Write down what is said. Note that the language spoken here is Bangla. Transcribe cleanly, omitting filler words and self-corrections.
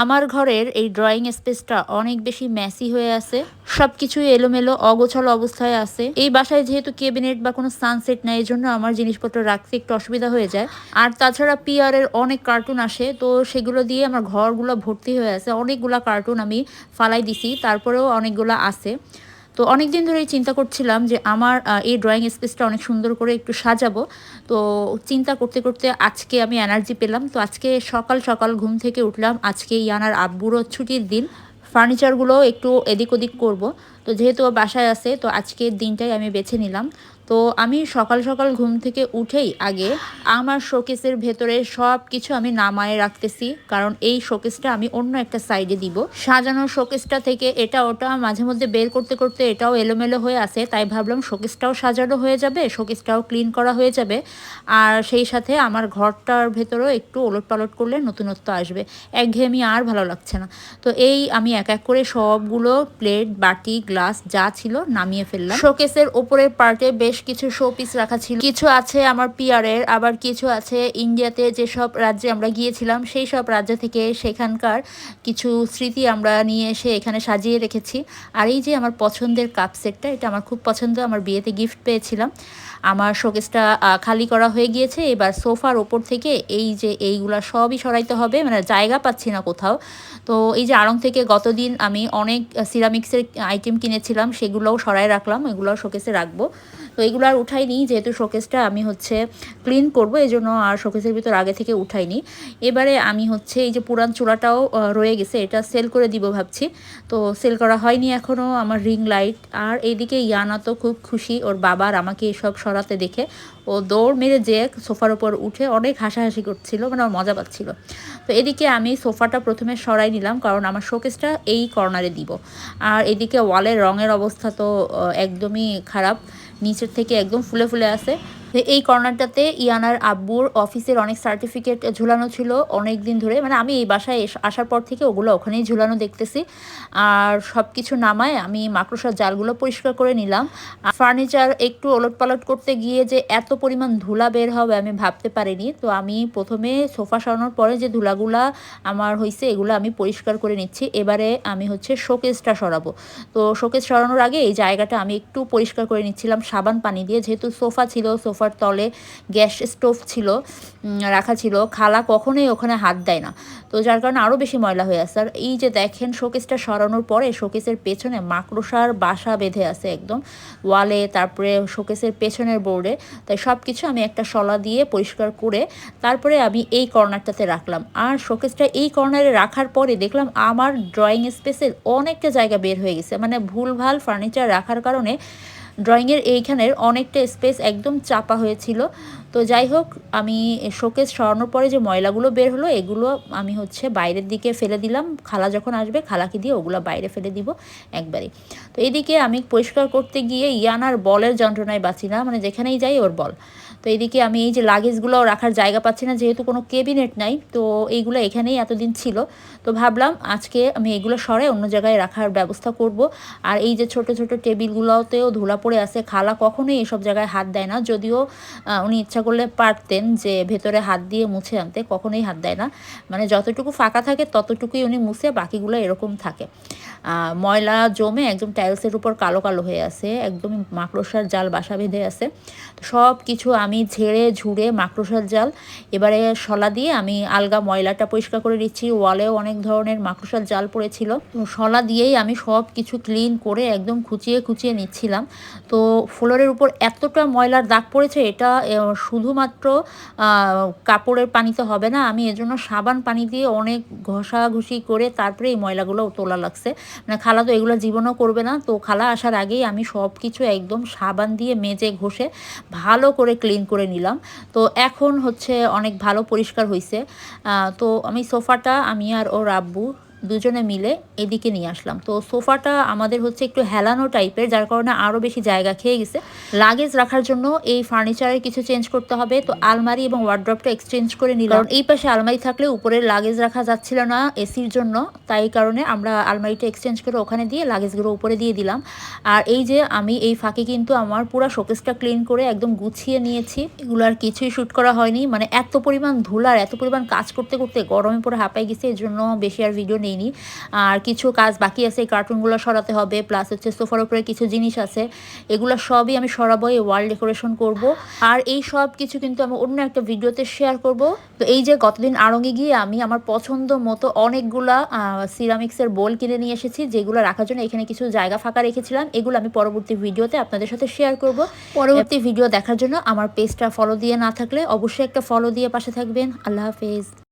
আমার ঘরের এই ড্রয়িং স্পেসটা অনেক বেশি মেসি হয়ে আছে। সবকিছুই এলোমেলো অগোছালো অবস্থায় আছে। এই বাসায় যেহেতু ক্যাবিনেট বা কোনো সানসেট নাই, এজন্য আমার জিনিসপত্র রাখতে একটু অসুবিধা হয়ে যায়। আর তাছাড়া পিয়ারের অনেক কার্টুন আসে, তো সেগুলো দিয়ে আমার ঘরগুলো ভর্তি হয়ে আছে। অনেকগুলা কার্টুন আমি ফালাই দিছি, তারপরেও অনেকগুলা আছে। তো অনেকদিন ধরেই চিন্তা করছিলাম যে আমার এই ড্রয়িং স্পেসটা অনেক সুন্দর করে একটু সাজাবো। তো চিন্তা করতে করতে আজকে আমি এনার্জি পেলাম। তো আজকে সকাল সকাল ঘুম থেকে উঠলাম। আজকে ইয়ানার আব্বুরও ছুটির দিন। ফার্নিচারগুলো একটু এদিক ওদিক করব। তো যেহেতু ও বাসায় আছে, তো আজকের দিনটাই আমি বেছে নিলাম। তো আমি সকাল সকাল ঘুম থেকে উঠেই আগে আমার শোকেসের ভেতরে সব কিছু আমি নামায়ে রাখতেছি, কারণ এই শোকেসটা আমি অন্য একটা সাইডে দিব। সাজানো শোকেসটা থেকে এটা ওটা মাঝে মধ্যে বের করতে করতে এটাও এলোমেলো হয়ে আছে, তাই ভাবলাম শোকেসটাও সাজানো হয়ে যাবে, শোকেসটাও ক্লিন করা হয়ে যাবে। আর সেই সাথে আমার ঘরটার ভেতরেও একটু ওলট পালট করলে নতুনত্ব আসবে। একঘেয়েমি আর ভালো লাগছে না। তো এই আমি এক এক করে সবগুলো প্লেট, বাটি, গ্লাস যা ছিল নামিয়ে ফেললাম। শোকেসের ওপরের পার্টে বেশ কিছু শো পিস রাখা ছিল। কিছু আছে আমার পিয়ারের, আবার কিছু আছে ইন্ডিয়াতে যেসব রাজ্যে আমরা গিয়েছিলাম সেই সব রাজ্য থেকে সেখানকার কিছু স্মৃতি আমরা নিয়ে এসে এখানে সাজিয়ে রেখেছি। আর এই যে আমার পছন্দের কাপ সেটটা, এটা আমার খুব পছন্দ, আমার বিয়েতে গিফট পেয়েছিলাম। আমার শোকেসটা খালি করা হয়ে গিয়েছে। এবার সোফার ওপর থেকে এই যে এইগুলা সবই সরাইতে হবে, মানে জায়গা পাচ্ছি না কোথাও। তো এই যে আড়ং থেকে গতদিন আমি অনেক সিরামিক্সের আইটেম কিনেছিলাম, সেগুলোও সরাই রাখলাম, এগুলোও শোকেসে রাখবো। তো এগুলো আর উঠাইনি, যেহেতু শোকেসটা আমি হচ্ছে ক্লিন করবো, এই জন্য আর শোকেসের ভিতর আগে থেকে উঠাইনি। এবারে আমি হচ্ছে এই যে পুরান চূড়াটাও রয়ে গেছে, এটা সেল করে দিব ভাবছি। তো সেল করা হয়নি এখনও। আমার রিং লাইট, আর এইদিকে ইয়ানা তো খুব খুশি ওর বাবার আমাকে এসব সরাতে দেখে। ও দৌড় মেরে যেয়ে সোফার ওপর উঠে অনেক হাসাহাসি করছিল, মানে ওর মজা পাচ্ছিল। তো এদিকে আমি সোফাটা প্রথমে সরাই নিলাম, কারণ আমার শোকেসটা এই কর্নারে দিব। আর এদিকে ওয়ালের রঙের অবস্থা তো একদমই খারাপ, নিচের থেকে একদম ফুলে ফুলে আছে। এই কর্নারটাতে ইয়ানার আব্বুর অফিসের অনেক সার্টিফিকেট ঝুলানো ছিল অনেক দিন ধরে, মানে আমি এই বাসায় আসার পর থেকে ওগুলো ওখানেই ঝুলানো দেখতেছি। আর সব কিছু নামায় আমি মাকড়সার জালগুলো পরিষ্কার করে নিলাম। ফার্নিচার একটু ওলটপালট করতে গিয়ে যে এত পরিমাণ ধুলা বের হবে আমি ভাবতে পারিনি। তো আমি প্রথমে সোফা সরানোর পরে যে ধুলাগুলা আমার হয়েছে এগুলো আমি পরিষ্কার করে নিচ্ছি। এবারে আমি হচ্ছে শোকেসটা সরাবো। তো শোকেস সরানোর আগে এই জায়গাটা আমি একটু পরিষ্কার করে নিচ্ছিলাম সাবান পানি দিয়ে, যেহেতু সোফা ছিল, সোফার তলে গ্যাস স্টোভ ছিল রাখা ছিল, খালা কখনোই ওখানে হাত দেয় না। তো যার কারণে আরও বেশি ময়লা হয়ে আছে। আর এই যে দেখেন শোকেসটা সরানোর পরে শোকেসের পেছনে মাকড়সার বাসা বেঁধে আছে একদম ওয়ালে, তারপরে শোকেসের পেছনের বোর্ডে। তাই সব কিছু আমি একটা শলা দিয়ে পরিষ্কার করে তারপরে আমি এই কর্নারটাতে রাখলাম। আর শোকেসটা এই কর্নারে রাখার পরে দেখলাম আমার ড্রয়িং স্পেসের অনেকটা জায়গা বের হয়ে গেছে, মানে ভুলভাল ফার্নিচার রাখার কারণে ড্রয়িংয়ের এইখানের অনেকটা স্পেস একদম চাপা হয়েছিল। তো যাই হোক, আমি শোকেস সরানোর পরে যে ময়লাগুলো বের হলো এগুলো আমি হচ্ছে বাইরের দিকে ফেলে দিলাম। খালা যখন আসবে খালাকে দিয়ে ওগুলো বাইরে ফেলে দিব একবারে। তো এদিকে আমি পরিষ্কার করতে গিয়ে ইয়ানার বলের যন্ত্রণায় বাঁচি না, মানে যেখানেই যাই ওর বল। তো এদিকে আমি এই যে লাগেজগুলো রাখার জায়গা পাচ্ছি না, যেহেতু কোনো কেবিনেট নাই, তো এইগুলো এখানেই এতদিন ছিল। তো ভাবলাম আজকে আমি এগুলো সরাই অন্য জায়গায় রাখার ব্যবস্থা করব। আর এই যে ছোট ছোট টেবিলগুলোতেও ধুলা পড়ে আছে, খালা কখনোই এসব জায়গায় হাত দেয় না, যদিও উনি ইচ্ছা করলে পারতেন যে ভেতরে হাত দিয়ে মুছে আনতে, কখনোই হাত দেয় না। মানে যতটুকু ফাঁকা থাকে ততটুকুই উনি মুছে, বাকিগুলো এরকম থাকে। ময়লা জমে একদম টাইলসের উপর কালো কালো হয়ে আছে, একদম মাকড়সার জাল বাসা বেঁধে আছে। সব কিছু আমি ঝেড়ে ঝুড়ে মাকড়সার জাল এবারে শলা দিয়ে আমি আলগা ময়লাটা পরিষ্কার করে দিচ্ছি। ওয়ালেও অনেক ধরনের মাকড়সার জাল পড়েছিল, তো শলা দিয়েই আমি সব কিছু ক্লিন করে একদম খুঁচিয়ে খুঁচিয়ে নিচ্ছিলাম। তো ফ্লোরের উপর এতটা ময়লার দাগ পড়েছে, এটা শুধুমাত্র কাপড়ের পানিতে হবে না, আমি এজন্য সাবান পানি দিয়ে অনেক ঘষাঘষি করে তারপরে এই ময়লাগুলো তোলা লাগছে। মানে খালা তো এগুলো জীবনও করবে না, তো খালা আসার আগেই আমি সব কিছু একদম সাবান দিয়ে মেজে ঘষে ভালো করে ক্লিন করে নিলাম। তো এখন হচ্ছে অনেক ভালো পরিষ্কার হয়েছে। তো আমি সোফাটা আমি আর ওর আব্বু দুজনে মিলে এদিকে নিয়ে আসলাম। তো সোফাটা আমাদের হচ্ছে একটু হেলানো টাইপের, যার কারণে আরও বেশি জায়গা খেয়ে গেছে। লাগেজ রাখার জন্য এই ফার্নিচারের কিছু চেঞ্জ করতে হবে, তো আলমারি এবং ওয়ার্ড্রপটা এক্সচেঞ্জ করে নিলাম, কারণ এই পাশে আলমারি থাকলে উপরে লাগেজ রাখা যাচ্ছিল না এসির জন্য, তাই কারণে আমরা আলমারিটা এক্সচেঞ্জ করে ওখানে দিয়ে লাগেজগুলো উপরে দিয়ে দিলাম। আর এই যে আমি এই ফাঁকে কিন্তু আমার পুরো শোকেসটা ক্লিন করে একদম গুছিয়ে নিয়েছি। এগুলো আর কিছুই শ্যুট করা হয়নি, মানে এত পরিমাণ ধুলার এত পরিমাণ কাজ করতে করতে গরমে পুরো হাঁপাই গেছে, এর জন্য বেশি আর ভিডিও নেইনি। আর কিছু কাজ বাকি আছে, এই কার্টুনগুলো সরাতে হবে, প্লাস হচ্ছে সোফার উপরে কিছু জিনিস আছে, এগুলো সবই আমি সরাবো, এই ওয়াল ডেকোরেশন করব। আর এই সব কিছু কিন্তু আমি অন্য একটা ভিডিওতে শেয়ার করব। তো এই যে গতদিন আড়ঙে গিয়ে আমি আমার পছন্দ মতো অনেকগুলা সিরামিক্সের বোল কিনে নিয়ে এসেছি, যেগুলো রাখার জন্য এখানে কিছু জায়গা ফাঁকা রেখেছিলাম। এগুলো আমি পরবর্তী ভিডিওতে আপনাদের সাথে শেয়ার করব। পরবর্তী ভিডিও দেখার জন্য আমার পেজটা ফলো দিয়ে না থাকলে অবশ্যই একটা ফলো দিয়ে পাশে থাকবেন। আল্লাহ হাফেজ।